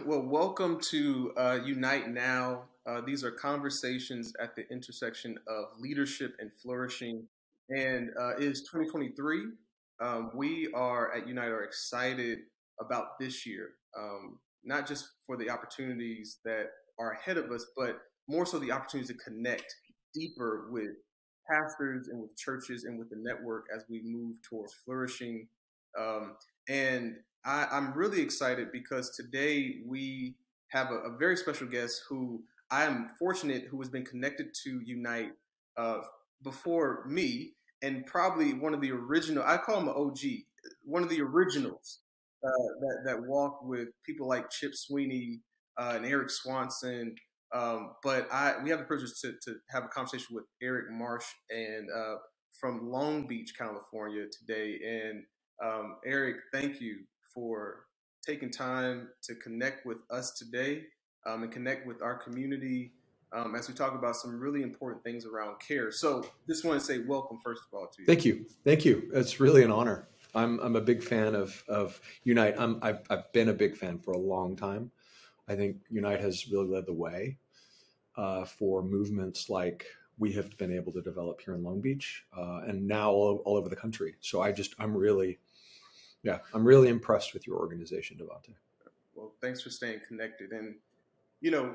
Well, welcome to Unite Now. These are conversations at the intersection of leadership and flourishing. And it is 2023. We are at Unite are excited about this year, not just for the opportunities that are ahead of us, but more so the opportunities to connect deeper with pastors and with churches and with the network as we move towards flourishing. And I'm really excited because today we have a very special guest who I am fortunate who has been connected to Unite uh, before me, and probably one of the original, I call him an OG, one of the originals that walked with people like Chip Sweeney and Eric Swanson. But we have the privilege to have a conversation with Eric Marsh and from Long Beach, California today. And Eric, thank you for taking time to connect with us today and connect with our community as we talk about some really important things around care. So just want to say welcome, first of all, to you. Thank you. Thank you. It's really an honor. I'm a big fan of Unite. I've been a big fan for a long time. I think Unite has really led the way for movements like we have been able to develop here in Long Beach and now all over the country. So I'm really impressed with your organization, DeVante. Well, thanks for staying connected. And, you know,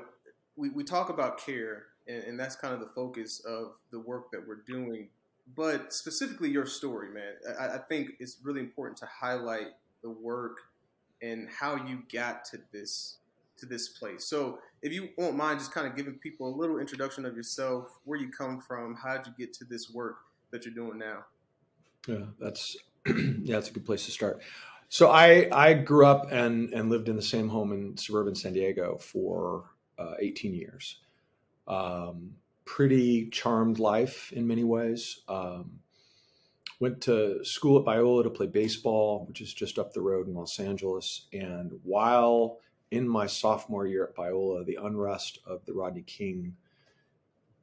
we talk about care, and that's kind of the focus of the work that we're doing. But specifically your story, man, I think it's really important to highlight the work and how you got to this place. So if you won't mind just kind of giving people a little introduction of yourself, where you come from, how did you get to this work that you're doing now? Yeah, that's a good place to start. So I grew up and lived in the same home in suburban San Diego for 18 years. Pretty charmed life in many ways. Went to school at Biola to play baseball, which is just up the road in Los Angeles. And while in my sophomore year at Biola, the unrest of the Rodney King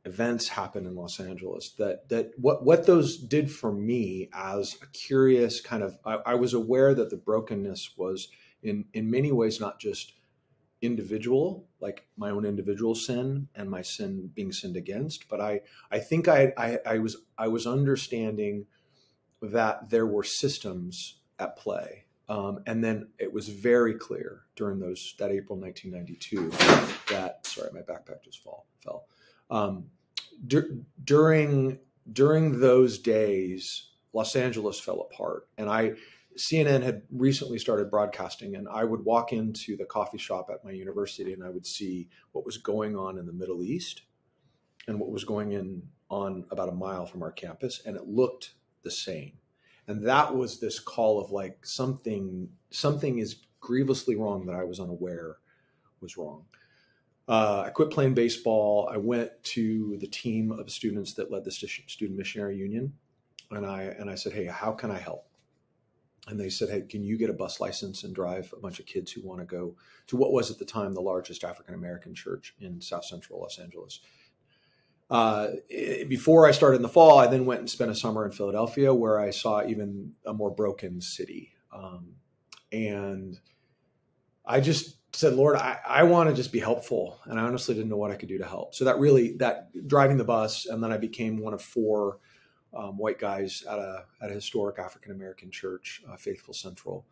events happened in Los Angeles. That what those did for me as a curious kind of, I was aware that the brokenness was in many ways not just individual, like my own individual sin and my sin being sinned against, but I think I was understanding that there were systems at play. And then it was very clear during that April 1992 that, sorry, my backpack just fell. During those days, Los Angeles fell apart, and CNN had recently started broadcasting, and I would walk into the coffee shop at my university and I would see what was going on in the Middle East and what was going on about a mile from our campus, and it looked the same. And that was this call of like something is grievously wrong that I was unaware was wrong. I quit playing baseball. I went to the team of students that led the Student Missionary Union, and I said, "Hey, how can I help?" And they said, "Hey, can you get a bus license and drive a bunch of kids who want to go to what was at the time the largest African American church in South Central Los Angeles?" Before I started in the fall, I then went and spent a summer in Philadelphia, where I saw even a more broken city. And I just said, "Lord, I want to just be helpful." And I honestly didn't know what I could do to help. So that driving the bus, and then I became one of four white guys at a historic African-American church, Faithful Central.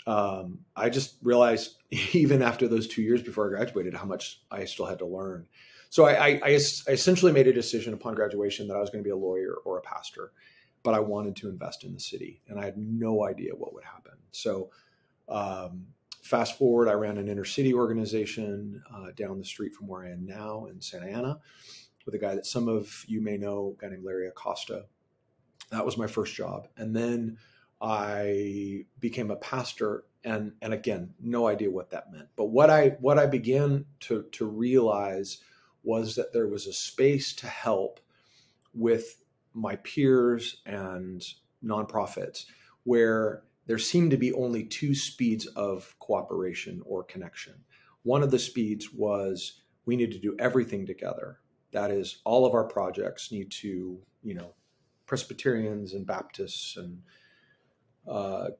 I just realized even after those 2 years before I graduated, how much I still had to learn. So I essentially made a decision upon graduation that I was going to be a lawyer or a pastor, but I wanted to invest in the city, and I had no idea what would happen. So fast forward, I ran an inner city organization down the street from where I am now in Santa Ana with a guy that some of you may know, a guy named Larry Acosta. That was my first job. And then I became a pastor, and again, no idea what that meant. But what I began to realize was that there was a space to help with my peers and nonprofits where there seemed to be only two speeds of cooperation or connection. One of the speeds was we need to do everything together. That is, all of our projects need to, Presbyterians and Baptists and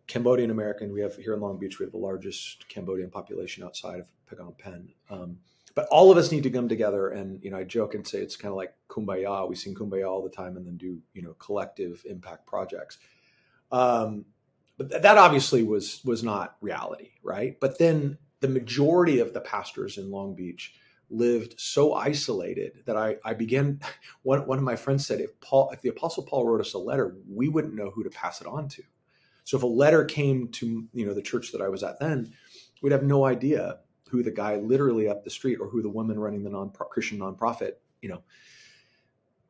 Cambodian American. We have here in Long Beach, we have the largest Cambodian population outside of Phnom Penh. But all of us need to come together. And, I joke and say it's kind of like Kumbaya. We sing Kumbaya all the time and then do, collective impact projects. But that obviously was not reality, right? But then the majority of the pastors in Long Beach lived so isolated that I began, one of my friends said, if the Apostle Paul wrote us a letter, we wouldn't know who to pass it on to. So if a letter came to, the church that I was at then, we'd have no idea who the guy literally up the street or who the woman running the Christian nonprofit,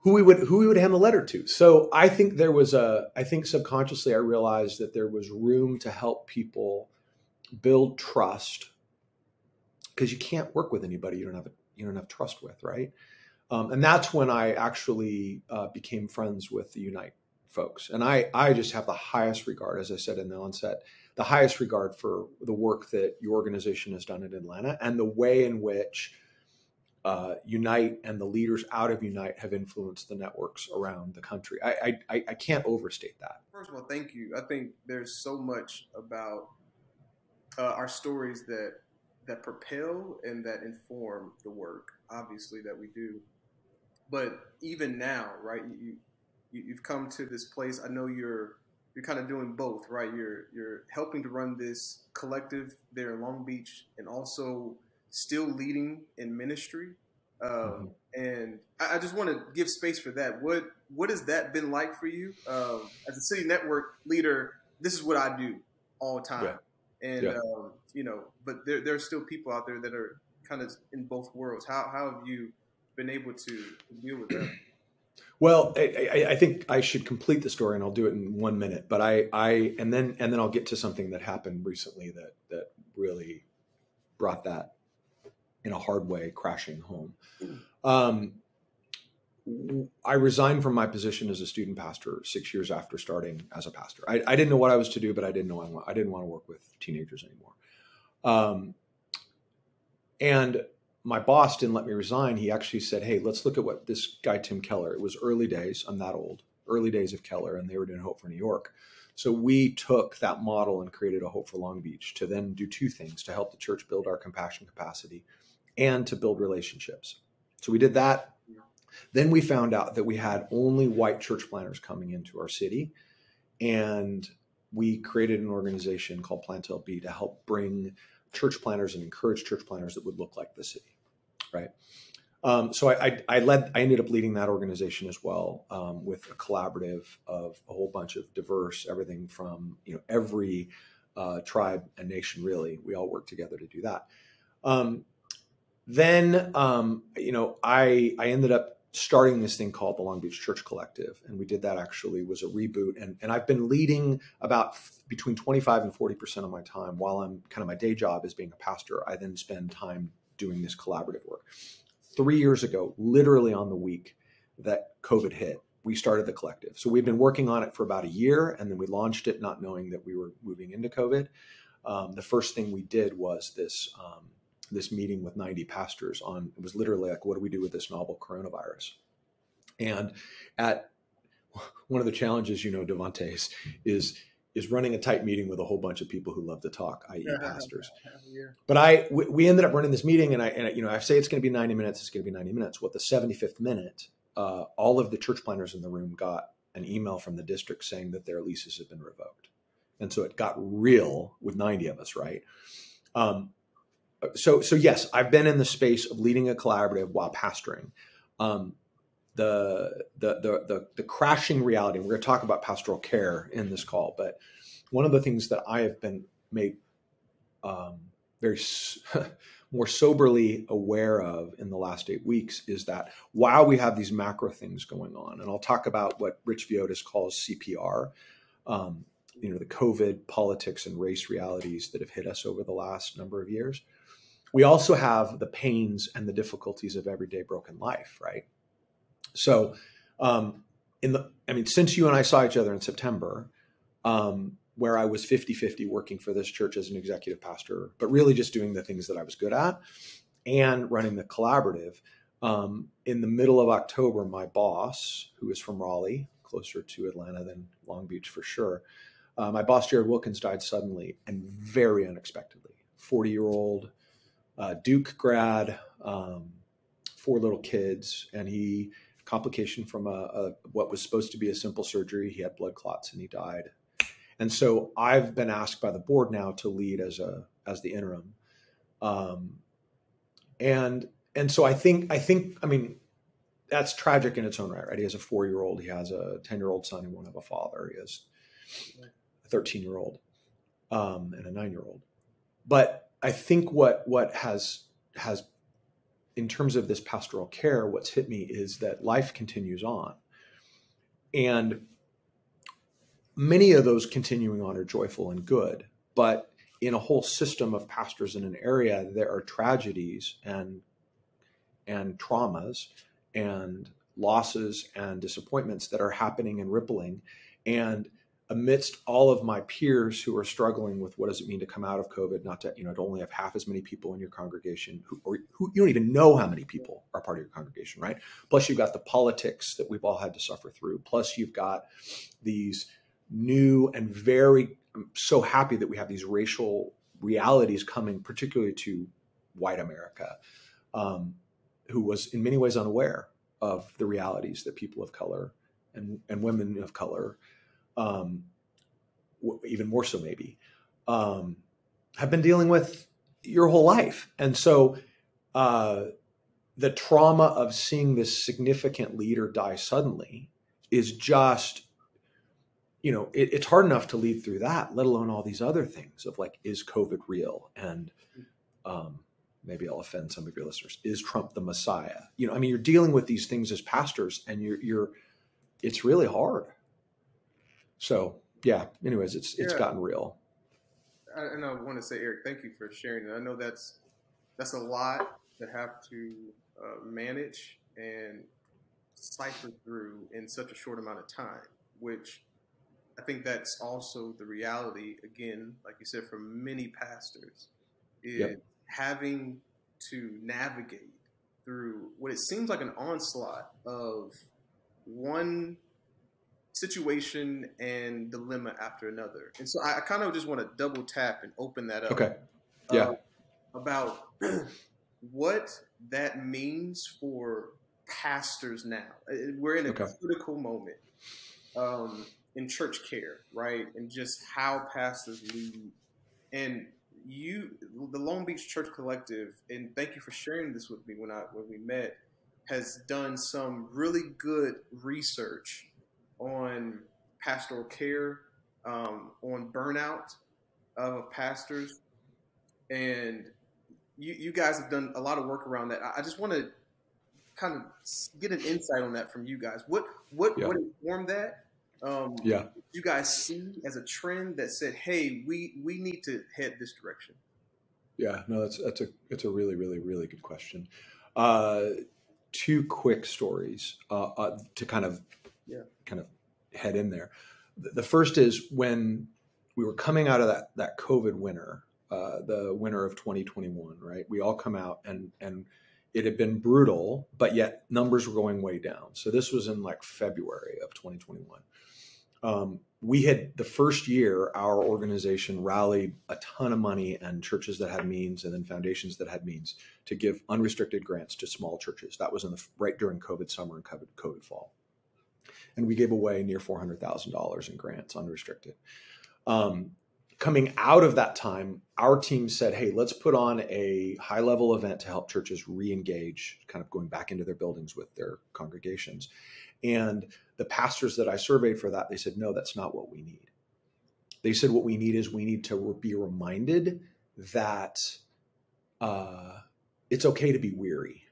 who we would hand the letter to. So I think I think subconsciously I realized that there was room to help people build trust, because you can't work with anybody you don't have trust with, right? And that's when I actually became friends with the Unite folks. And I just have the highest regard, as I said in the onset, the highest regard for the work that your organization has done in Atlanta and the way in which Unite and the leaders out of Unite have influenced the networks around the country. I can't overstate that. First of all, thank you. I think there's so much about our stories that propel and that inform the work, obviously, that we do. But even now, right, you've come to this place. I know you're kind of doing both, right? You're helping to run this collective there in Long Beach and also still leading in ministry. And I just want to give space for that. What has that been like for you? As a city network leader, this is what I do all the time. Yeah. And, but there are still people out there that are kind of in both worlds. How have you been able to deal with that? Well, I think I should complete the story, and I'll do it in 1 minute. But and then I'll get to something that happened recently that really brought that in a hard way crashing home. I resigned from my position as a student pastor 6 years after starting as a pastor. I didn't know what I was to do, but I didn't want to work with teenagers anymore. And my boss didn't let me resign. He actually said, "Hey, let's look at what this guy, Tim Keller," it was early days. I'm that old, early days of Keller, and they were doing Hope for New York. So we took that model and created a Hope for Long Beach to then do two things: to help the church build our compassion capacity and to build relationships. So we did that. Then we found out that we had only white church planners coming into our city. And we created an organization called Plant LB to help bring church planners and encourage church planners that would look like the city, right? So I ended up leading that organization as well, with a collaborative of a whole bunch of diverse, everything from, every tribe and nation, really. We all work together to do that. Then I ended up starting this thing called the Long Beach Church Collective. And we did that actually was a reboot. And I've been leading about between 25 and 40% of my time while I'm kind of my day job as being a pastor. I then spend time doing this collaborative work. 3 years ago, literally on the week that COVID hit, we started the collective. So we've been working on it for about a year, and then we launched it not knowing that we were moving into COVID. The first thing we did was this meeting with 90 pastors on, it was literally like, what do we do with this novel coronavirus? And at one of the challenges, DeVante is running a tight meeting with a whole bunch of people who love to talk, i.e. pastors. Yeah. But we ended up running this meeting, and I say it's going to be 90 minutes. It's going to be 90 minutes. Well, the 75th minute, all of the church planners in the room got an email from the district saying that their leases have been revoked. And so it got real with 90 of us, right? So yes, I've been in the space of leading a collaborative while pastoring. The crashing reality, and we're going to talk about pastoral care in this call, but one of the things that I have been made very more soberly aware of in the last 8 weeks is that while we have these macro things going on, and I'll talk about what Rich Viotis calls CPR, the COVID politics and race realities that have hit us over the last number of years. We also have the pains and the difficulties of everyday broken life, right? So, since you and I saw each other in September, where I was 50-50 working for this church as an executive pastor, but really just doing the things that I was good at and running the collaborative. In the middle of October, my boss, who is from Raleigh, closer to Atlanta than Long Beach for sure, My boss, Jared Wilkins, died suddenly and very unexpectedly. 40-year-old Duke grad, 4 little kids, and he complication from what was supposed to be a simple surgery. He had blood clots and he died. And so I've been asked by the board now to lead as the interim. And so I think, I mean, that's tragic in its own right? He has a 4-year-old. He has a 10-year-old son who won't have a father. He has a 13-year-old and a 9-year-old. But I think what has in terms of this pastoral care, what's hit me is that life continues on. And many of those continuing on are joyful and good. But in a whole system of pastors in an area, there are tragedies and traumas and losses and disappointments that are happening and rippling. And amidst all of my peers who are struggling with what does it mean to come out of COVID, not to, to only have half as many people in your congregation who you don't even know how many people are part of your congregation, right? Plus you've got the politics that we've all had to suffer through. Plus you've got these new and I'm so happy that we have these racial realities coming, particularly to white America, who was in many ways unaware of the realities that people of color and women of color, even more so maybe, have been dealing with your whole life. And so the trauma of seeing this significant leader die suddenly is just, it's hard enough to lead through that, let alone all these other things of like, is COVID real? And maybe I'll offend some of your listeners. Is Trump the Messiah? You're dealing with these things as pastors and it's really hard. So yeah, anyways, it's gotten real. And I want to say, Eric, thank you for sharing it. I know that's a lot to have to manage and cipher through in such a short amount of time, which I think that's also the reality, again, like you said, for many pastors, is having to navigate through what it seems like an onslaught of one situation and dilemma after another. And so I kind of just want to double tap and open that up. Okay. Yeah. About what that means for pastors now. We're in a critical moment in church care, right? And just how pastors lead. And the Long Beach Church Collective, and thank you for sharing this with me when we met, has done some really good research on pastoral care, on burnout of pastors, and you guys have done a lot of work around that. I just want to kind of get an insight on that from you guys. What informed that? You guys see as a trend that said, "Hey, we need to head this direction." Yeah, no, it's a really, really, really good question. 2 quick stories to kind of head in there. The first is when we were coming out of that COVID winter, the winter of 2021, right? We all come out and it had been brutal, but yet numbers were going way down. So this was in like February of 2021. We had the first year, our organization rallied a ton of money and churches that had means and then foundations that had means to give unrestricted grants to small churches. That was right during COVID summer and COVID fall. And we gave away near $400,000 in grants, unrestricted. Coming out of that time, our team said, hey, let's put on a high-level event to help churches re-engage, kind of going back into their buildings with their congregations. And the pastors that I surveyed for that, they said, no, that's not what we need. They said what we need to be reminded that it's okay to be weary.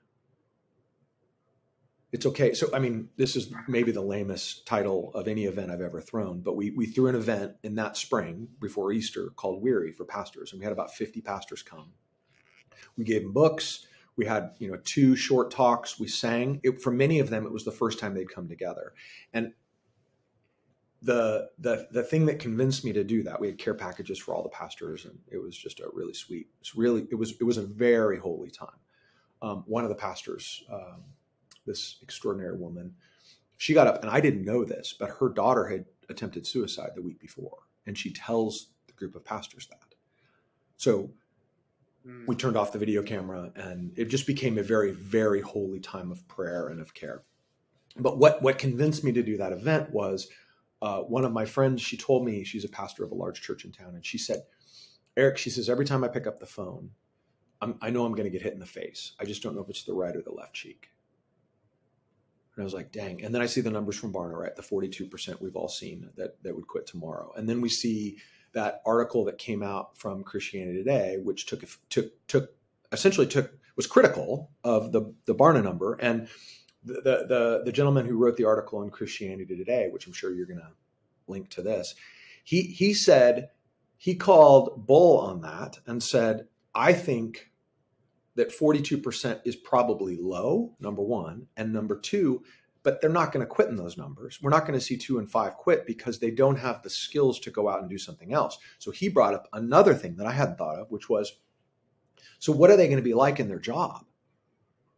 It's okay. So, this is maybe the lamest title of any event I've ever thrown, but we threw an event in that spring before Easter called Weary for pastors. And we had about 50 pastors come. We gave them books. We had, 2 short talks. We sang. For many of them, it was the first time they'd come together. And the thing that convinced me to do that, we had care packages for all the pastors, and it was just a really sweet. It was a very holy time. One of the pastors, this extraordinary woman, she got up, and I didn't know this, but her daughter had attempted suicide the week before. And she tells the group of pastors that. So we turned off the video camera, and it just became a very, very holy time of prayer and of care. But what convinced me to do that event was one of my friends. She told me, she's a pastor of a large church in town, and she said, Eric, she says, every time I pick up the phone, I know I'm going to get hit in the face. I just don't know if it's the right or the left cheek. And I was like, dang. And then I see the numbers from Barna, right? The 42% we've all seen that would quit tomorrow. And then we see that article that came out from Christianity Today, which was critical of the Barna number. And the gentleman who wrote the article on Christianity Today, which I'm sure you're going to link to this, he said, he called bull on that and said, I think that 42% is probably low, number one, and number two, but they're not going to quit in those numbers. We're not going to see 2 and 5 quit because they don't have the skills to go out and do something else. So he brought up another thing that I hadn't thought of, which was, so what are they going to be like in their job?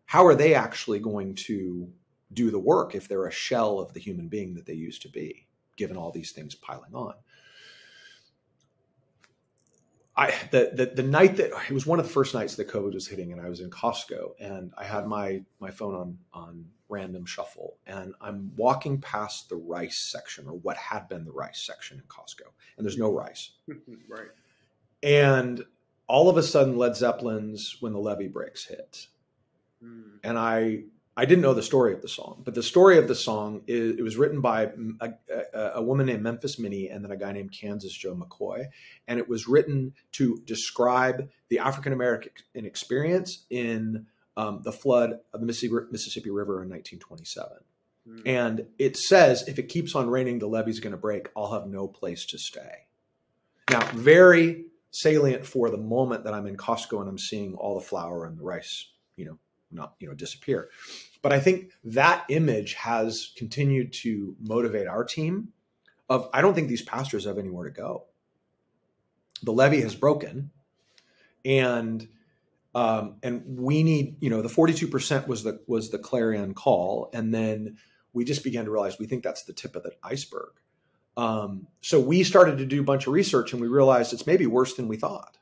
How are they actually going to do the work if they're a shell of the human being that they used to be, given all these things piling on? The night that it was one of the first nights that COVID was hitting, and I was in Costco, and I had my phone on random shuffle, and I'm walking past the rice section, or what had been the rice section in Costco, and there's no rice. Right. And all of a sudden, Led Zeppelin's "When the Levee Breaks" hit, and I didn't know the story of the song, but the story of the song it was written by a woman named Memphis Minnie and then a guy named Kansas Joe McCoy. And it was written to describe the African-American experience in the flood of the Mississippi River in 1927. And it says, if it keeps on raining, the levee's going to break. I'll have no place to stay. Now, very salient for the moment that I'm in Costco and I'm seeing all the flour and the rice, disappear. But I think that image has continued to motivate our team of, I don't think these pastors have anywhere to go. The levee has broken, and we need, the 42% was the clarion call. And then we just began to realize we think that's the tip of the iceberg. So we started to do a bunch of research, and we realized it's maybe worse than we thought.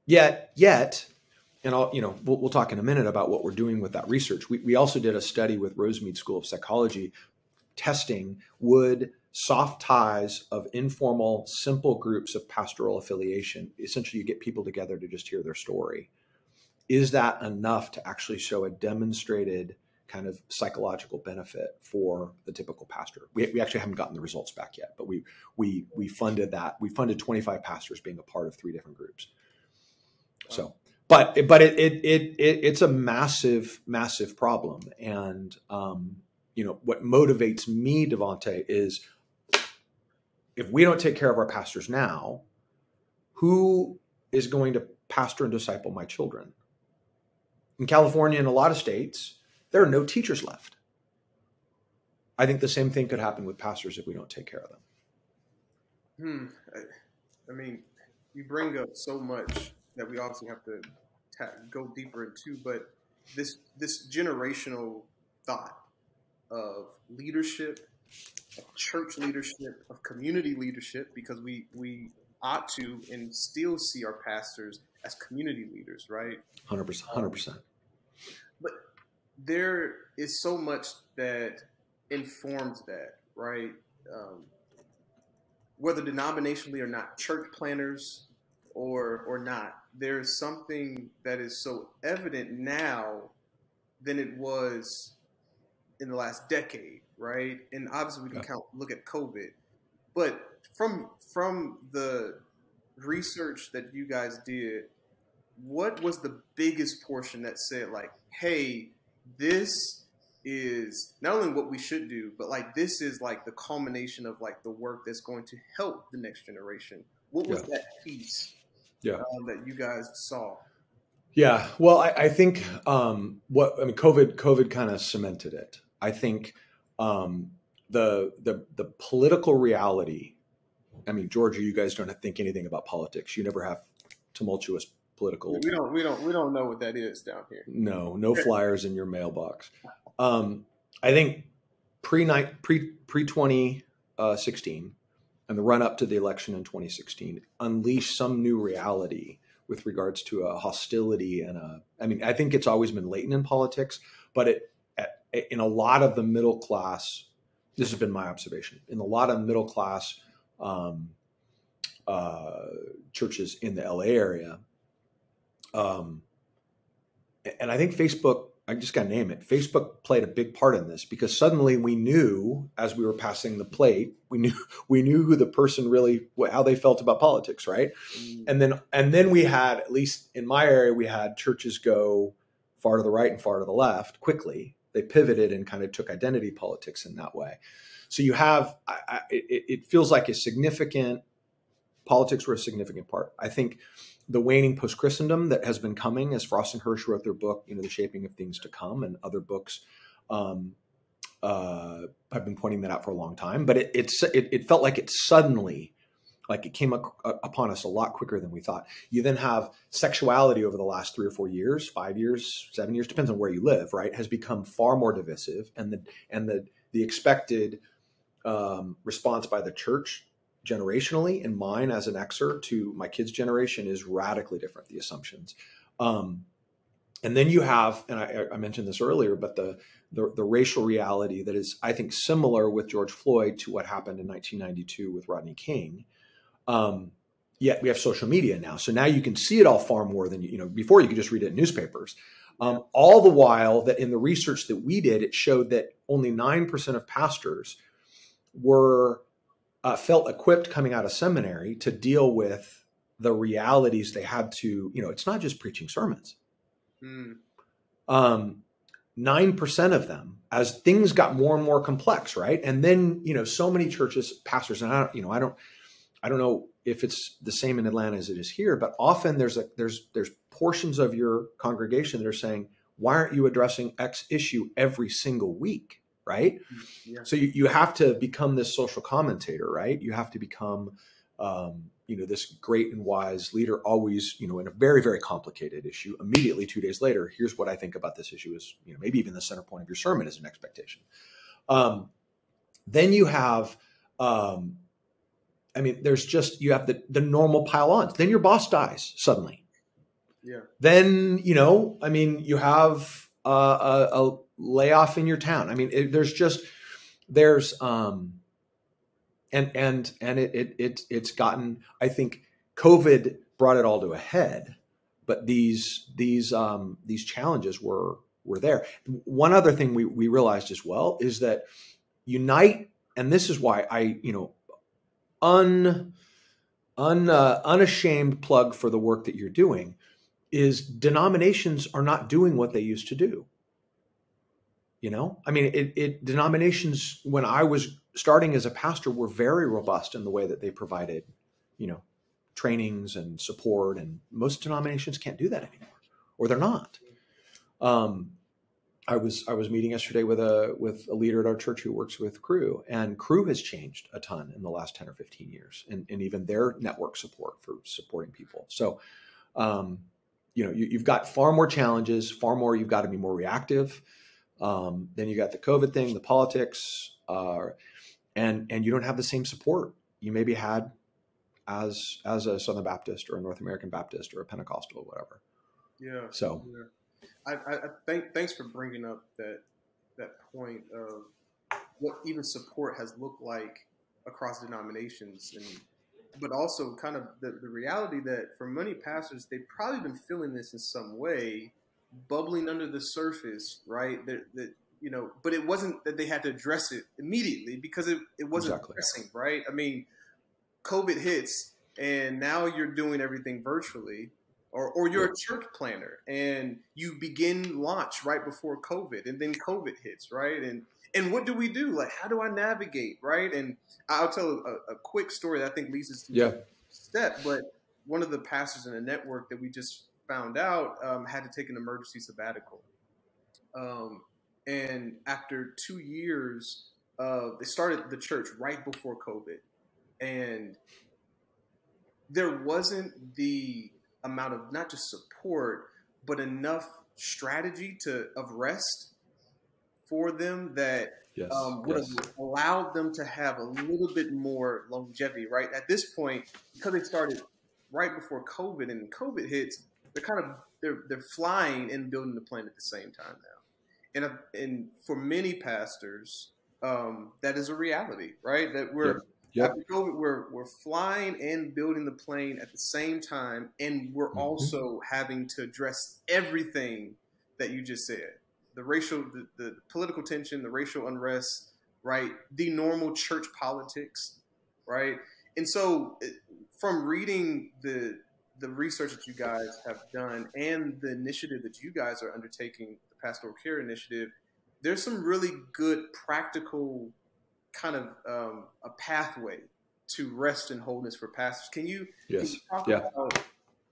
Yet, and we'll talk in a minute about what we're doing with that research. We also did a study with Rosemead School of Psychology, testing would soft ties of informal, simple groups of pastoral affiliation, essentially you get people together to just hear their story. Is that enough to actually show a demonstrated kind of psychological benefit for the typical pastor? We actually haven't gotten the results back yet, but we funded that. We funded 25 pastors being a part of 3 different groups. So, but it's a massive, massive problem. And, what motivates me, DeVante, is if we don't take care of our pastors now, who is going to pastor and disciple my children? In California and a lot of states, there are no teachers left. I think the same thing could happen with pastors if we don't take care of them. I mean, you bring up so much that we obviously have to go deeper into, but this generational thought of leadership, of church leadership, of community leadership, because we ought to and still see our pastors as community leaders, right? 100%. But there is so much that informs that, right? Whether denominationally or not, church planners or not, there's something that is so evident now than it was in the last decade, right? And obviously we can look at COVID, but from the research that you guys did, what was the biggest portion that said like, hey, this is not only what we should do, but like this is like the culmination of like the work that's going to help the next generation? What was that piece that you guys saw? Yeah, well, I think COVID kind of cemented it. I think the political reality. I mean, Georgia, you guys don't think anything about politics. You never have tumultuous political. We don't know what that is down here. No flyers in your mailbox. I think pre 2016 and the run up to the election in 2016 unleashed some new reality with regards to a hostility and I think it's always been latent in politics, but in a lot of the middle class, this has been my observation, in a lot of middle class churches in the LA area. And I think Facebook, I just got to name it, Facebook played a big part in this, because suddenly we knew, as we were passing the plate, we knew who the person really, how they felt about politics, right? Mm. And then we had, at least in my area, we had churches go far to the right and far to the left quickly. They pivoted and kind of took identity politics in that way. So you have, it feels like politics were a significant part. I think the waning post-Christendom that has been coming, as Frost and Hirsch wrote their book, The Shaping of Things to Come, and other books have been pointing that out for a long time. But it felt like it suddenly, like it came upon us a lot quicker than we thought. You then have sexuality over the last 3 or 4 years, 5 years, 7 years, depends on where you live, right, has become far more divisive. And the expected response by the church generationally, and mine as an Xer to my kids' generation, is radically different, the assumptions. And then you have, and I mentioned this earlier, but the racial reality that is, I think, similar with George Floyd to what happened in 1992 with Rodney King. Yet we have social media now. So now you can see it all far more than, before you could just read it in newspapers. All the while that in the research that we did, it showed that only 9% of pastors felt equipped coming out of seminary to deal with the realities they had to, it's not just preaching sermons. 9% of them, as things got more and more complex, right? And then, so many churches, pastors, and I don't know if it's the same in Atlanta as it is here, but often there's portions of your congregation that are saying, why aren't you addressing X issue every single week? Right. Yeah. So you have to become this social commentator, right? You have to become, this great and wise leader, always, in a very, very complicated issue. Immediately 2 days later, here's what I think about this issue is, maybe even the center point of your sermon is an expectation. Then you have, there's just, you have the normal pile-ons. Then your boss dies suddenly. Yeah. Then, you have a layoff in your town. It's gotten, I think COVID brought it all to a head, but these challenges were there. One other thing we realized as well is that Unite, and this is why I, unashamed plug for the work that you're doing, is denominations are not doing what they used to do. Denominations, when I was starting as a pastor, were very robust in the way that they provided, trainings and support. And most denominations can't do that anymore, or they're not. I was meeting yesterday with a leader at our church who works with Cru, and Cru has changed a ton in the last 10 or 15 years, and even their network support for supporting people. So, you've got far more challenges, far more. You've got to be more reactive. Then you got the COVID thing, the politics, and you don't have the same support you maybe had as a Southern Baptist or a North American Baptist or a Pentecostal or whatever. Yeah. So, thanks for bringing up that point of what even support has looked like across denominations, but also kind of the reality that for many pastors, they've probably been feeling this in some way, bubbling under the surface, right? But it wasn't that they had to address it immediately, because it wasn't pressing, right? COVID hits, and now you're doing everything virtually, or you're a church planner and you begin launch right before COVID, and then COVID hits, right? And what do we do? Like, how do I navigate, right? And I'll tell a quick story that I think leads us to the step. But one of the pastors in the network that we just found out had to take an emergency sabbatical. And after 2 years, they started the church right before COVID. And there wasn't the amount of not just support, but enough strategy of rest for them that Yes. would Yes. have allowed them to have a little bit more longevity, right? At this point, because they started right before COVID, and COVID hits, they're flying and building the plane at the same time now. And for many pastors, that is a reality, right? That after COVID, we're flying and building the plane at the same time, and we're also having to address everything that you just said: the racial, the political tension, the racial unrest, right? The normal church politics, right? And so, from reading the research that you guys have done and the initiative that you guys are undertaking, the Pastoral Care Initiative, there's some really good practical kind of a pathway to rest and wholeness for pastors. Can you talk about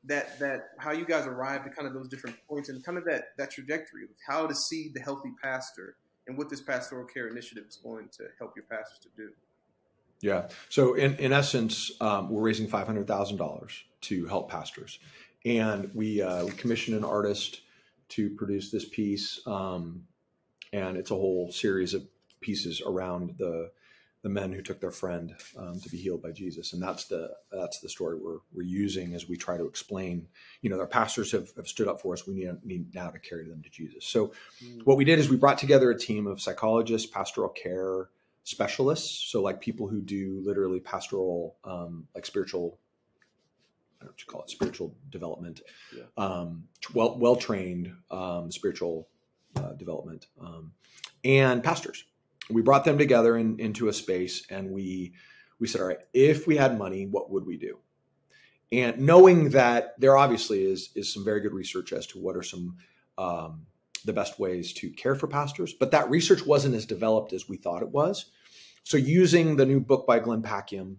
that how you guys arrived at kind of those different points and kind of that trajectory of how to see the healthy pastor and what this Pastoral Care Initiative is going to help your pastors to do? Yeah. So in essence, we're raising $500,000 to help pastors, and we commissioned an artist to produce this piece, and it's a whole series of pieces around the men who took their friend to be healed by Jesus, and that's the story we're using as we try to explain. Our pastors have stood up for us. We need now to carry them to Jesus. So what we did is we brought together a team of psychologists, pastoral care specialists, so like people who do literally pastoral, like spiritual, I don't know what you call it, spiritual development, well-trained spiritual development, and pastors. We brought them together into a space, and we said, all right, if we had money, what would we do? And knowing that there obviously is some very good research as to what are some the best ways to care for pastors, but that research wasn't as developed as we thought it was. So using the new book by Glenn Packiam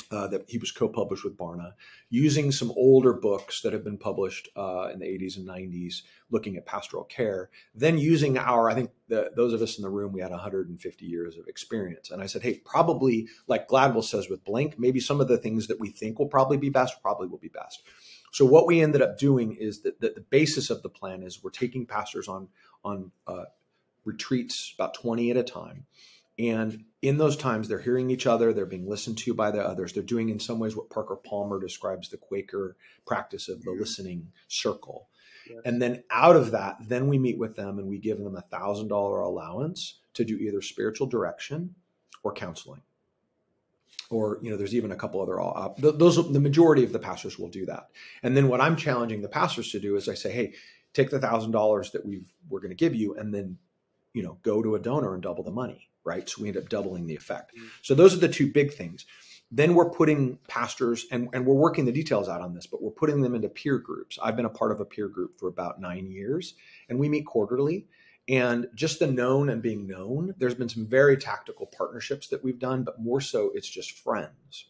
that he was co-published with Barna, using some older books that have been published in the 80s and 90s, looking at pastoral care, then using I think those of us in the room, we had 150 years of experience. And I said, hey, probably like Gladwell says with Blink, maybe some of the things that we think will probably be best will be best. So what we ended up doing is that the basis of the plan is we're taking pastors on retreats, about 20 at a time. And in those times, they're hearing each other. They're being listened to by the others. They're doing in some ways what Parker Palmer describes the Quaker practice of the listening circle. Yes. And then out of that, then we meet with them and we give them $1,000 allowance to do either spiritual direction or counseling. Or, there's even a couple other, the majority of the pastors will do that. And then what I'm challenging the pastors to do is I say, hey, take the $1,000 that we're going to give you and then, go to a donor and double the money. Right. So we end up doubling the effect. So those are the two big things. Then we're putting pastors and we're working the details out on this, but we're putting them into peer groups. I've been a part of a peer group for about 9 years and we meet quarterly, and just the known and being known, there's been some very tactical partnerships that we've done, but more so it's just friends.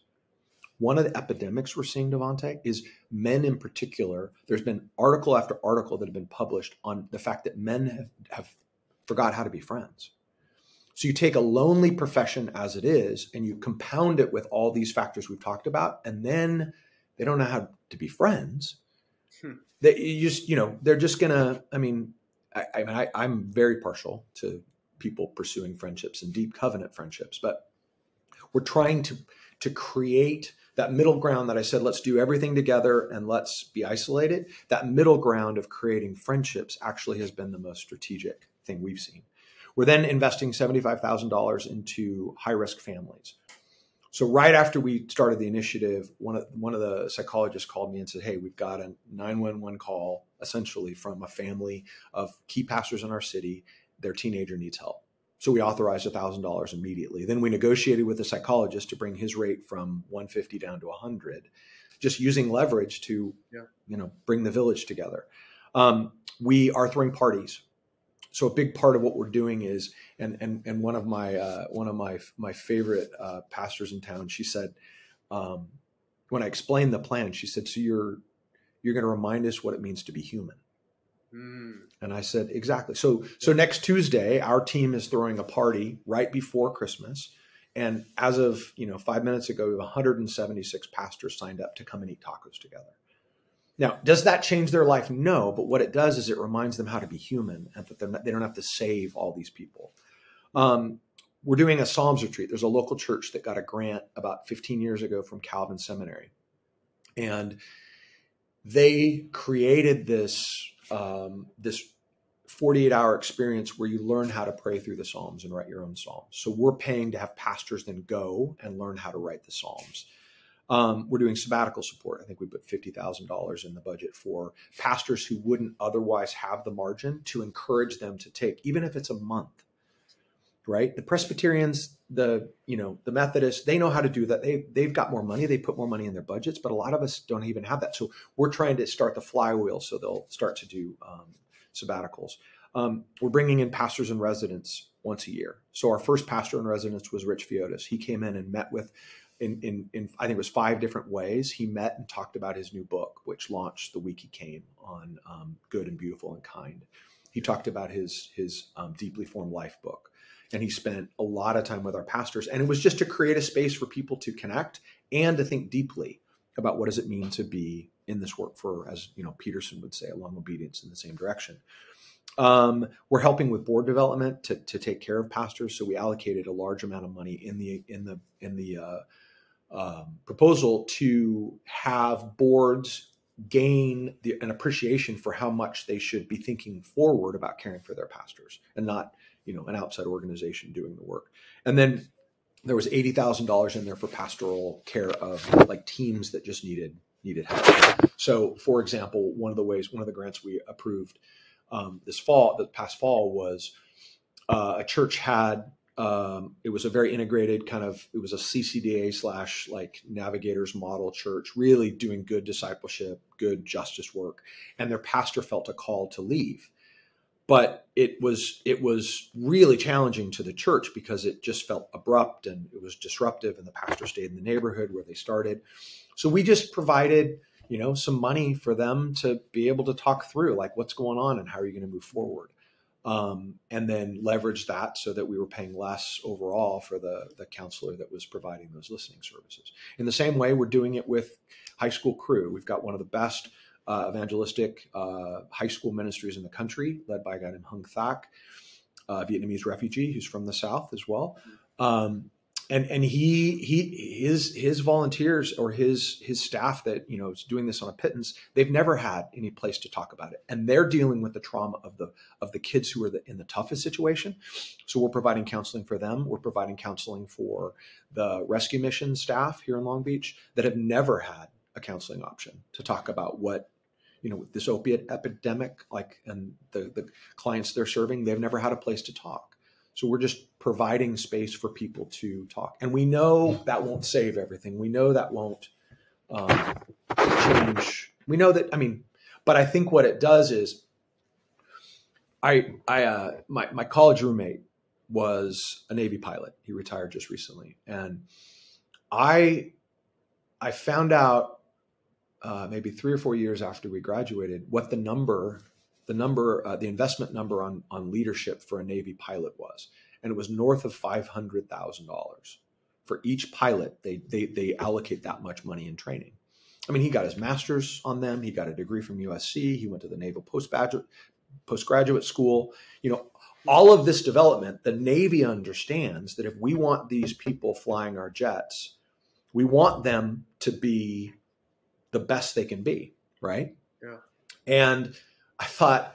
One of the epidemics we're seeing, DeVante, is men in particular. There's been article after article that have been published on the fact that men have forgot how to be friends. So you take a lonely profession as it is and you compound it with all these factors we've talked about, and then they don't know how to be friends. That you just, they're just gonna, I'm very partial to people pursuing friendships and deep covenant friendships, but we're trying to create that middle ground that I said, let's do everything together and let's be isolated. That middle ground of creating friendships actually has been the most strategic thing we've seen. We're then investing $75,000 into high-risk families. So right after we started the initiative, one of the psychologists called me and said, hey, we've got a 911 call essentially from a family of key pastors in our city. Their teenager needs help. So we authorized $1,000 immediately. Then we negotiated with the psychologist to bring his rate from $150 down to $100, just using leverage to bring the village together. We are throwing parties. So a big part of what we're doing is, and one of my favorite pastors in town, she said, when I explained the plan, she said, so you're going to remind us what it means to be human. And I said, exactly. So next Tuesday, our team is throwing a party right before Christmas. And as of 5 minutes ago, we have 176 pastors signed up to come and eat tacos together. Now, does that change their life? No, but what it does is it reminds them how to be human and that they don't have to save all these people. We're doing a Psalms retreat. There's a local church that got a grant about 15 years ago from Calvin Seminary. And they created this 48-hour experience where you learn how to pray through the Psalms and write your own Psalms. So we're paying to have pastors then go and learn how to write the Psalms. We're doing sabbatical support. I think we put $50,000 in the budget for pastors who wouldn't otherwise have the margin to encourage them to take, even if it's a month, right? The Presbyterians, the Methodists, they know how to do that. They've got more money. They put more money in their budgets, but a lot of us don't even have that. So we're trying to start the flywheel so they'll start to do sabbaticals. We're bringing in pastors in residence once a year. So our first pastor in residence was Rich Fiotis. He came in and met with, in I think it was 5 different ways. He met and talked about his new book, which launched the week he came on Good and Beautiful and Kind. He talked about his Deeply Formed Life book. And he spent a lot of time with our pastors. And it was just to create a space for people to connect and to think deeply about what does it mean to be in this work for, as Peterson would say, long obedience in the same direction. We're helping with board development to take care of pastors. So we allocated a large amount of money in the proposal to have boards gain an appreciation for how much they should be thinking forward about caring for their pastors and not an outside organization doing the work. And then there was $80,000 in there for pastoral care of like teams that just needed help. So for example, one of the grants we approved the past fall was a church had, it was a very integrated it was a CCDA / like Navigators model church, really doing good discipleship, good justice work. And their pastor felt a call to leave. But it was really challenging to the church because it just felt abrupt and it was disruptive, and the pastor stayed in the neighborhood where they started. So we just provided, some money for them to be able to talk through like what's going on and how are you going to move forward, and then leverage that so that we were paying less overall for the counselor that was providing those listening services. In the same way, we're doing it with high school crew. We've got one of the best evangelistic high school ministries in the country, led by a guy named Hung Thak, a Vietnamese refugee who's from the South as well. And his volunteers or his staff that is doing this on a pittance, they've never had any place to talk about it, and they're dealing with the trauma of the kids who are in the toughest situation. So we're providing counseling for them. We're providing counseling for the rescue mission staff here in Long Beach that have never had a counseling option to talk about what this opiate epidemic, and the clients they're serving, they've never had a place to talk. So we're just providing space for people to talk. And we know that won't save everything. We know that won't change. We know that, but I think what it does is my college roommate was a Navy pilot. He retired just recently. And I found out maybe 3 or 4 years after we graduated, what the investment number on leadership for a Navy pilot was. And it was north of $500,000 for each pilot. They allocate that much money in training. He got his master's on them. He got a degree from USC. He went to the Naval postgraduate school. All of this development, the Navy understands that if we want these people flying our jets, we want them to be the best they can be, right? Yeah. And I thought,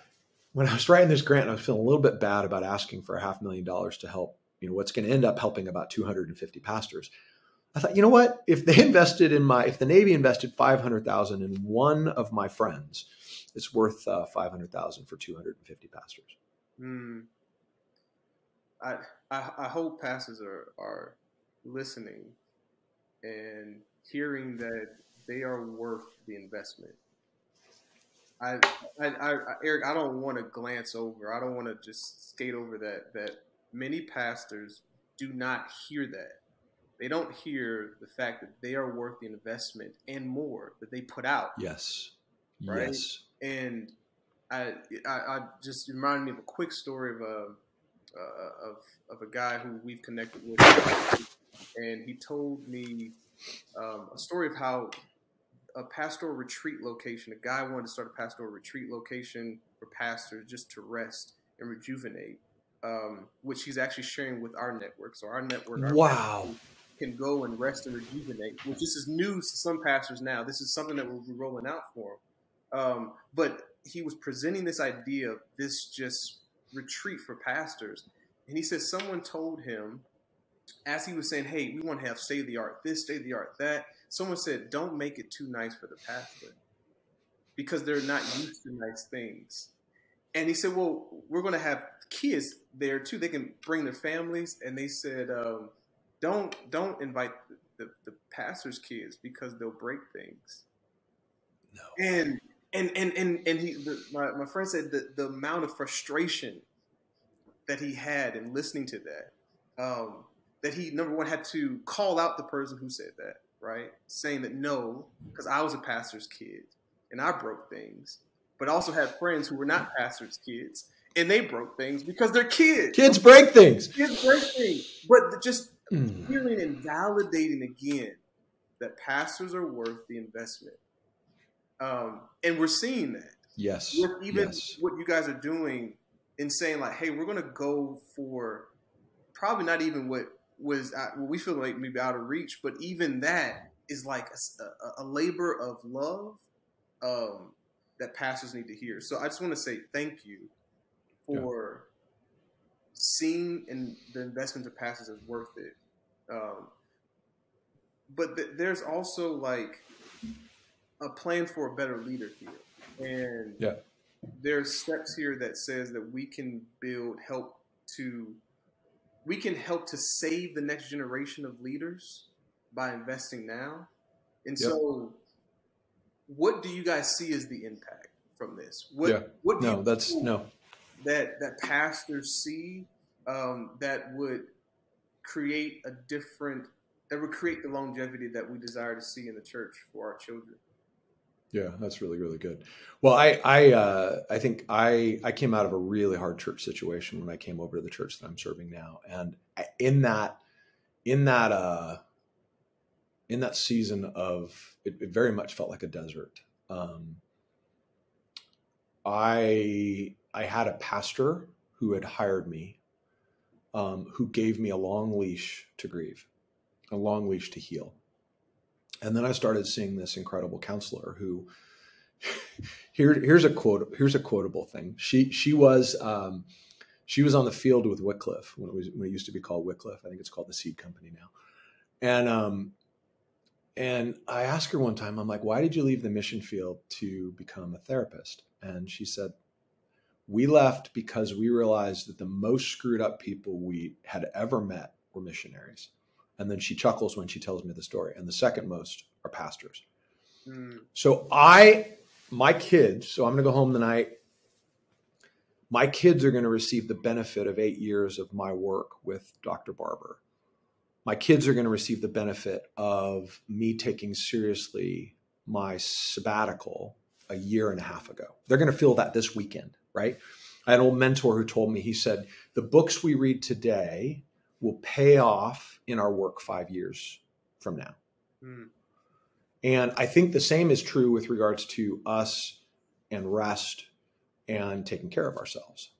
when I was writing this grant, I was feeling a little bit bad about asking for $500,000 to help, what's going to end up helping about 250 pastors. I thought, you know what? If the Navy invested $500,000 in one of my friends, it's worth $500,000 for 250 pastors. I hope pastors are listening and hearing that they are worth the investment. Eric, I don't want to glance over. I don't want to just skate over that many pastors do not hear that. They don't hear the fact that they are worth the investment and more that they put out. Yes. Right. Yes. And I just reminded me of a quick story of a guy who we've connected with, and he told me a story of how a pastoral retreat location. A guy wanted to start a pastoral retreat location for pastors just to rest and rejuvenate, which he's actually sharing with our network. So our network, our Wow. pastors can go and rest and rejuvenate, which this is news to some pastors now. This is something that we'll be rolling out for them. But he was presenting this idea of this just retreat for pastors. And he said someone told him, as he was saying, hey, we want to have state-of-the-art this, state-of-the-art that, someone said, don't make it too nice for the pastor because they're not used to nice things. And he said, well, we're going to have kids there too. They can bring their families. And they said, don't invite the pastor's kids because they'll break things. No. And my friend said that the amount of frustration that he had in listening to that, that he, number one, had to call out the person who said that, right? Saying that no, because I was a pastor's kid and I broke things, but also had friends who were not pastors' kids and they broke things because they're kids. Kids break things. Kids break things. But just feeling and validating again that pastors are worth the investment. And we're seeing that. Yes. With even what you guys are doing in saying like, hey, we're going to go for probably not even what we feel like maybe out of reach, but even that is like a labor of love that pastors need to hear. So I just want to say thank you for seeing and the investment of pastors is worth it. But there's also like a plan for a better leader here. And there's steps here that says that we can help to save the next generation of leaders by investing now. And so what do you guys see as the impact from this? What that pastors see that would create the longevity that we desire to see in the church for our children? Yeah, that's really, really good. Well, I think I came out of a really hard church situation when I came over to the church that I'm serving now, and in that season of it very much felt like a desert. I had a pastor who had hired me, who gave me a long leash to grieve, a long leash to heal. And then I started seeing this incredible counselor who, here's a quotable thing. She was on the field with Wycliffe when it used to be called Wycliffe. I think it's called the Seed Company now. And I asked her one time, I'm like, why did you leave the mission field to become a therapist? And she said, we left because we realized that the most screwed up people we had ever met were missionaries. And then she chuckles when she tells me the story. And the second most are pastors. So my kids, so I'm going to go home tonight. My kids are going to receive the benefit of 8 years of my work with Dr. Barber. My kids are going to receive the benefit of me taking seriously my sabbatical a year and a half ago. They're going to feel that this weekend, right? I had an old mentor who told me, he said, the books we read today will pay off in our work 5 years from now. And I think the same is true with regards to us and rest and taking care of ourselves,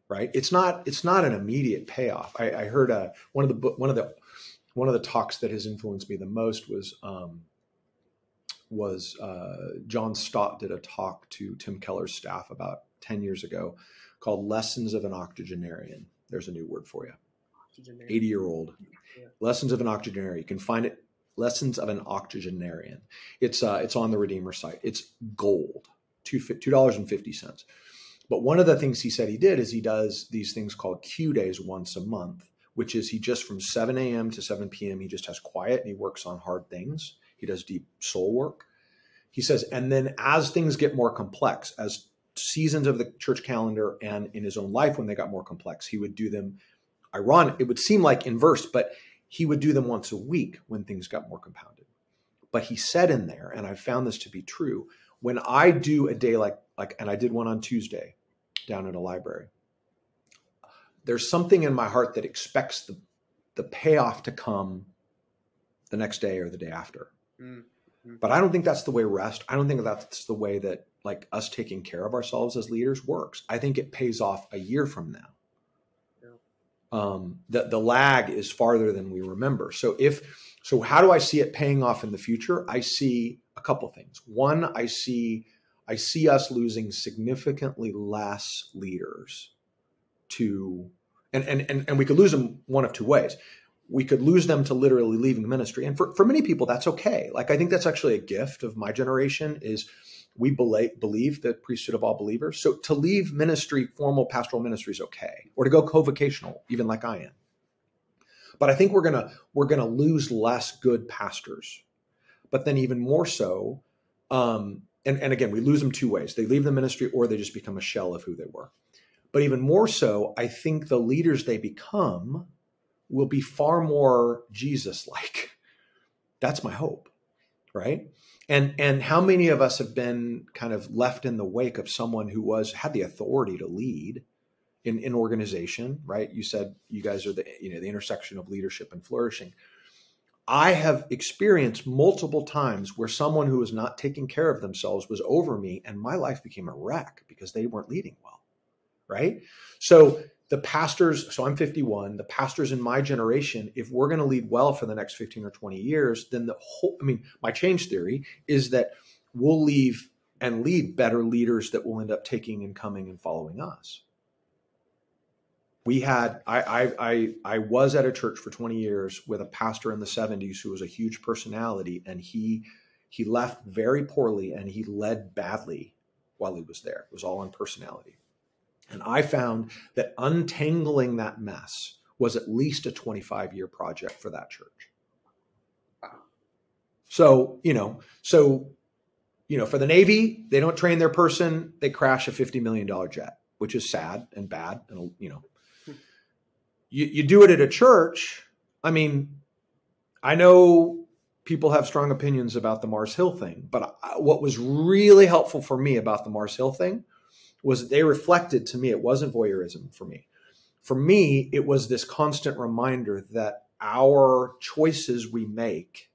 right? It's not an immediate payoff. I heard one of the talks that has influenced me the most was John Stott did a talk to Tim Keller's staff about 10 years ago called Lessons of an Octogenarian. There's a new word for you. 80-year-old. Lessons of an Octogenarian. You can find it. Lessons of an Octogenarian. It's on the Redeemer site. It's gold, $2.50. But one of the things he said he did is he does these things called Q days once a month, which is he just from 7 a.m. to 7 p.m. he just has quiet and he works on hard things. He does deep soul work. He says, and then as things get more complex, as seasons of the church calendar and in his own life when they got more complex, he would do them. Ironic, it would seem like inverse, but he would do them once a week when things got more compounded. But he said in there, and I found this to be true, when I do a day like, and I did one on Tuesday down at a library, there's something in my heart that expects the payoff to come the next day or the day after. But I don't think that's the way rest. I don't think that's the way that like us taking care of ourselves as leaders works. I think it pays off a year from now. The lag is farther than we remember. So how do I see it paying off in the future? I see a couple things. One, I see us losing significantly less leaders to, and we could lose them one of two ways. We could lose them to literally leaving the ministry. And for many people, that's okay. Like, I think that's actually a gift of my generation is we believe the priesthood of all believers. So to leave ministry, formal pastoral ministry is okay, or to go co-vocational, even like I am. But I think we're gonna lose less good pastors. But then even more so, and again, we lose them two ways. They leave the ministry or they just become a shell of who they were. But even more so, I think the leaders they become will be far more Jesus-like. That's my hope, right? And how many of us have been kind of left in the wake of someone who had the authority to lead in organization, right? You said you guys are the intersection of leadership and flourishing. I have experienced multiple times where someone who was not taking care of themselves was over me, and my life became a wreck because they weren't leading well, right? So the pastors, so I'm 51, the pastors in my generation, if we're going to lead well for the next 15 or 20 years, then my change theory is that we'll leave and lead better leaders that will end up taking and coming and following us. I was at a church for 20 years with a pastor in the 70s who was a huge personality, and he left very poorly and he led badly while he was there. It was all on personality. And I found that untangling that mess was at least a 25-year project for that church. So, for the Navy, they don't train their person. They crash a $50 million jet, which is sad and bad. And, you do it at a church. I mean, I know people have strong opinions about the Mars Hill thing, but what was really helpful for me about the Mars Hill thing was they reflected to me, it wasn't voyeurism for me. For me, it was this constant reminder that our choices we make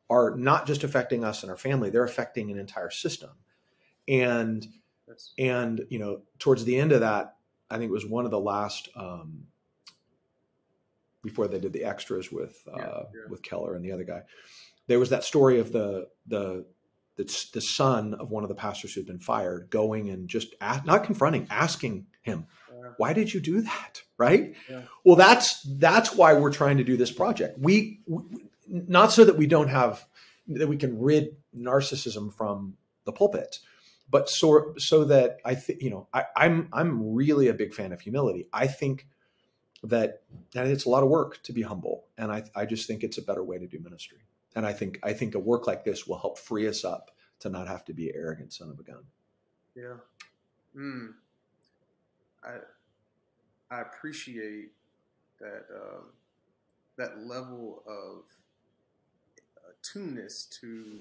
are not just affecting us and our family, they're affecting an entire system. And towards the end of that, I think it was one of the last, before they did the extras with Keller and the other guy, there was that story of the son of one of the pastors who'd been fired going and just not confronting, asking him, why did you do that? Right. Yeah. Well, that's why we're trying to do this project. We not so that we can rid narcissism from the pulpit, but so that I think, I'm really a big fan of humility. I think that it's a lot of work to be humble. And I just think it's a better way to do ministry. And I think a work like this will help free us up to not have to be an arrogant son of a gun. Yeah. I appreciate that that level of attuneness to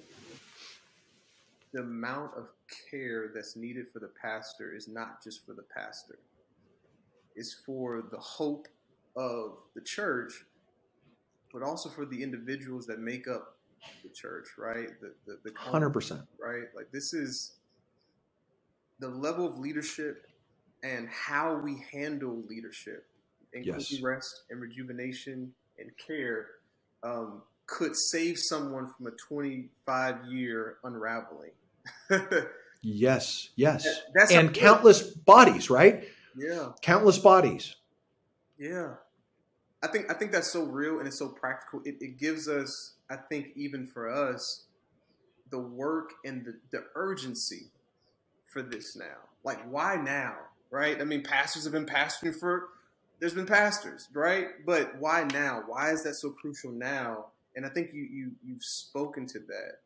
the amount of care that's needed for the pastor is not just for the pastor. It's for the hope of the church, but also for the individuals that make up the church, right? The 100%, right? Like, this is the level of leadership and how we handle leadership, including rest and rejuvenation and care, could save someone from a 25-year unraveling. Yes. That's and countless bodies, right? Yeah. Countless bodies. Yeah. I think that's so real and it's so practical. It gives us, I think, even for us, the work and the urgency for this now. Like, why now, right? I mean, pastors have been pastoring there's been pastors, right? But why now? Why is that so crucial now? And I think you've spoken to that,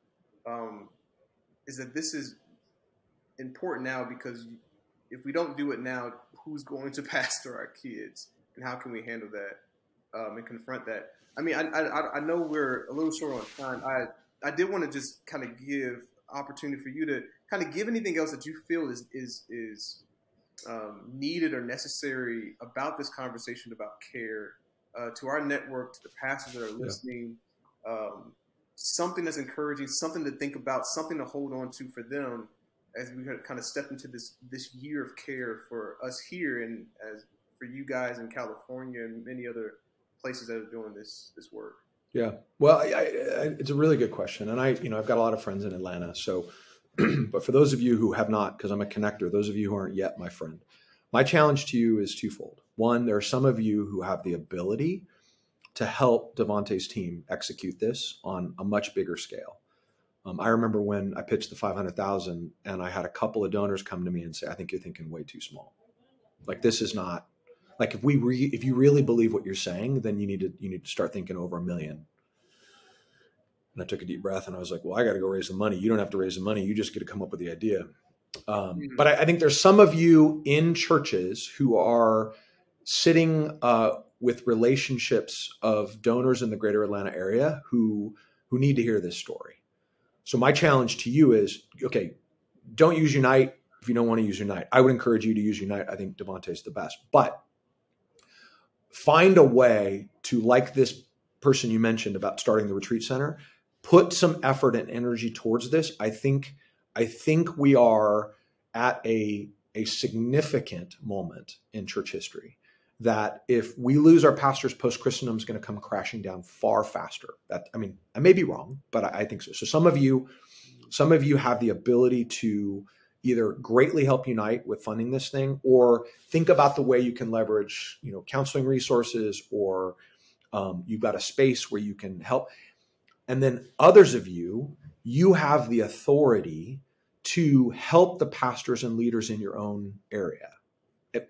is that this is important now because if we don't do it now, who's going to pastor our kids? And how can we handle that and confront that? I mean, I know we're a little short on time. I did want to just kind of give opportunity for you to kind of give anything else that you feel is needed or necessary about this conversation about care to our network, to the pastors that are listening. something that's encouraging, something to think about, something to hold on to for them as we kind of step into this year of care for us here, and as for you guys in California and many other places that are doing this work. Yeah. Well, it's a really good question. And I've got a lot of friends in Atlanta. So, but for those of you who have not, because I'm a connector, those of you who aren't yet my friend, my challenge to you is twofold. One, there are some of you who have the ability to help DeVante's team execute this on a much bigger scale. I remember when I pitched the 500,000 and I had a couple of donors come to me and say, I think you're thinking way too small. Like, this is not, like, if you really believe what you're saying, then you need to start thinking over $1 million. And I took a deep breath and I was like, well, I got to go raise the money. You don't have to raise the money. You just get to come up with the idea. But I think there's some of you in churches who are sitting with relationships of donors in the greater Atlanta area who need to hear this story. So my challenge to you is, okay, don't use Unite if you don't want to use Unite. I would encourage you to use Unite. I think DeVante is the best. But find a way to, like this person you mentioned about starting the retreat center, put some effort and energy towards this. I think we are at a significant moment in church history that if we lose our pastors, post-Christendom is going to come crashing down far faster. I may be wrong, but I think so. So some of you have the ability to either greatly help Unite with funding this thing, or think about the way you can leverage, counseling resources, or you've got a space where you can help. And then others of you have the authority to help the pastors and leaders in your own area.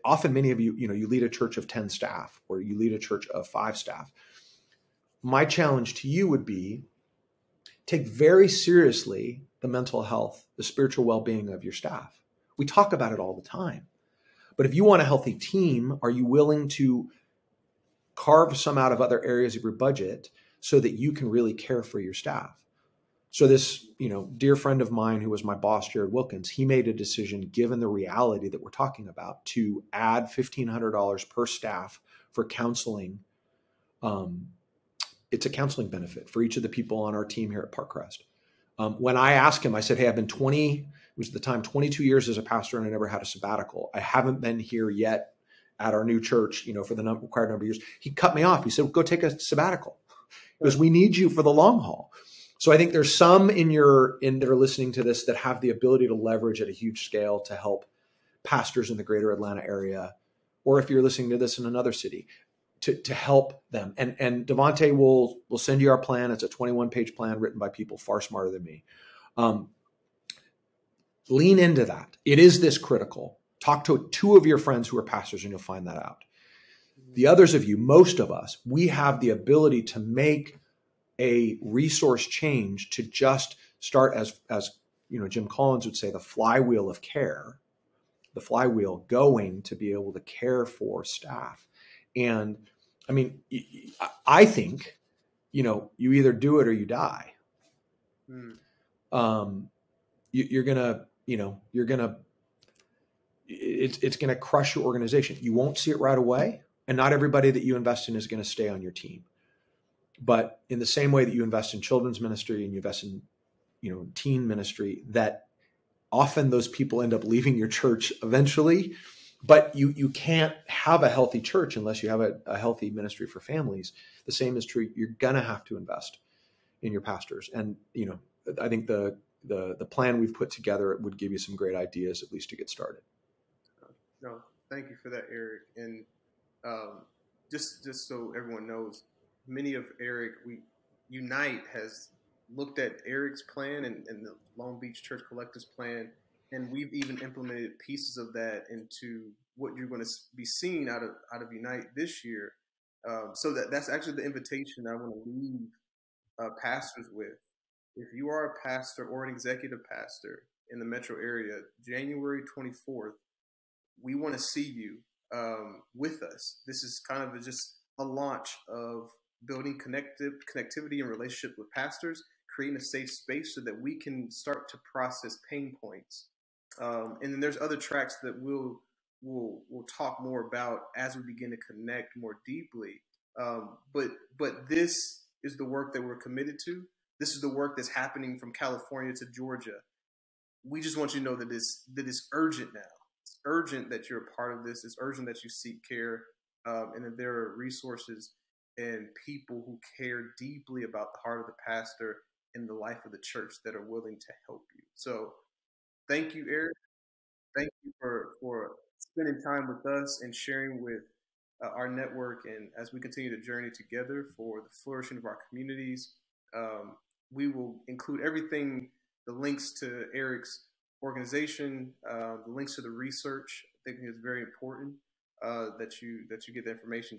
Often many of you, you lead a church of 10 staff, or you lead a church of 5 staff. My challenge to you would be, take very seriously the mental health, the spiritual well-being of your staff. We talk about it all the time. But if you want a healthy team, are you willing to carve some out of other areas of your budget so that you can really care for your staff? So this, dear friend of mine who was my boss, Jared Wilkins, he made a decision, given the reality that we're talking about, to add $1,500 per staff for counseling. It's a counseling benefit for each of the people on our team here at Parkcrest. When I asked him, I said, hey, I've been 22 years as a pastor, and I never had a sabbatical. I haven't been here yet at our new church, for the required number of years. He cut me off. He said, go take a sabbatical, because we need you for the long haul. So I think there's some that are listening to this that have the ability to leverage at a huge scale to help pastors in the greater Atlanta area, or if you're listening to this in another city, to help them. And DeVante will send you our plan. It's a 21-page plan written by people far smarter than me. Lean into that. It is this critical. Talk to 2 of your friends who are pastors, and you'll find that out. The others of you, most of us, we have the ability to make a resource change to just start as Jim Collins would say, the flywheel of care, the flywheel going to be able to care for staff. And I think, you either do it or you die. It's going to crush your organization. You won't see it right away. And not everybody that you invest in is going to stay on your team. But in the same way that you invest in children's ministry and you invest in, teen ministry, that often those people end up leaving your church eventually. But you can't have a healthy church unless you have a healthy ministry for families. The same is true. You're going to have to invest in your pastors. And, I think the plan we've put together would give you some great ideas, at least to get started. No, thank you for that, Eric. And just so everyone knows, many of Unite has looked at Eric's plan and the Long Beach Church Collective's plan, and we've even implemented pieces of that into what you're going to be seeing out of Unite this year. So that's actually the invitation I want to leave pastors with. If you are a pastor or an executive pastor in the metro area, January 24th, we want to see you with us. This is kind of just a launch of building connectivity and relationship with pastors, creating a safe space so that we can start to process pain points. And then there's other tracks that we'll talk more about as we begin to connect more deeply. But this is the work that we're committed to. this is the work that's happening from California to Georgia. We just want you to know that it's urgent now. It's urgent that you're a part of this. It's urgent that you seek care, and that there are resources and people who care deeply about the heart of the pastor and the life of the church that are willing to help you. So thank you, Eric. Thank you for spending time with us and sharing with our network. And as we continue to journey together for the flourishing of our communities, we will include everything, the links to Eric's organization, the links to the research. I think it's very important that you get the information.